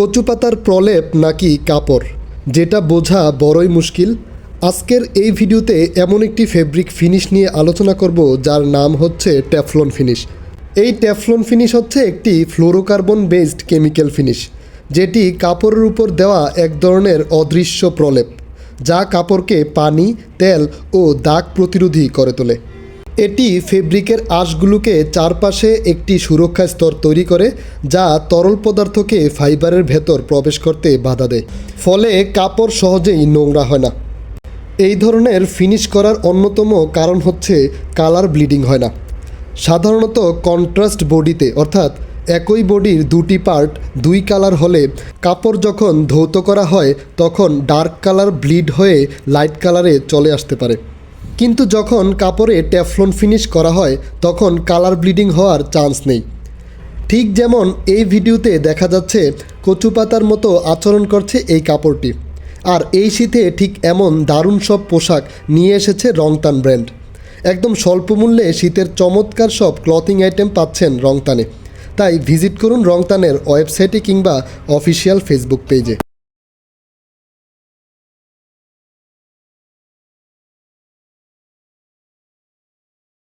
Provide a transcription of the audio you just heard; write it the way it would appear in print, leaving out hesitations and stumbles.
কচু পাতার প্রলেপ নাকি কাপড়, যেটা বোঝা বড়ই মুশকিল। আজকের এই ভিডিওতে এমন একটি ফেব্রিক ফিনিশ নিয়ে আলোচনা করব যার নাম হচ্ছে টেফলন ফিনিশ। এই টেফলন ফিনিশ হচ্ছে একটি ফ্লোরোকার্বন বেসড কেমিক্যাল ফিনিশ, যেটি কাপড়ের উপর দেওয়া এক ধরনের অদৃশ্য প্রলেপ, যা কাপড়কে পানি, তেল ও দাগ প্রতিরোধী করে তোলে। এটি ফেব্রিকের আঁশগুলোকে চারপাশে একটি সুরক্ষা স্তর তৈরি করে, যা তরল পদার্থকে ফাইবারের ভেতর প্রবেশ করতে বাধা দেয়, ফলে কাপড় সহজেই নোংরা হয় না। এই ধরনের ফিনিশ করার অন্যতম কারণ হচ্ছে কালার ব্লিডিং হয় না। সাধারণত কন্ট্রাস্ট বডিতে, অর্থাৎ একই বডির দুটি পার্ট দুই কালার হলে কাপড় যখন ধৌত করা হয় তখন ডার্ক কালার ব্লিড হয়ে লাইট কালারে চলে আসতে পারে। কিন্তু যখন কাপড়ে টেফলন ফিনিশ করা হয় তখন কালার ব্লিডিং হওয়ার চান্স নেই। ঠিক যেমন এই ভিডিওতে দেখা যাচ্ছে কচু পাতার মতো আচরণ করছে এই কাপড়টি। আর এই শীতে ঠিক এমন দারুণ সব পোশাক নিয়ে এসেছে রংতান ব্র্যান্ড। একদম স্বল্প মূল্যে শীতের চমৎকার সব ক্লথিং আইটেম পাচ্ছেন রংতানে। তাই ভিজিট করুন রংতানের ওয়েবসাইটে কিংবা অফিসিয়াল ফেসবুক পেজে।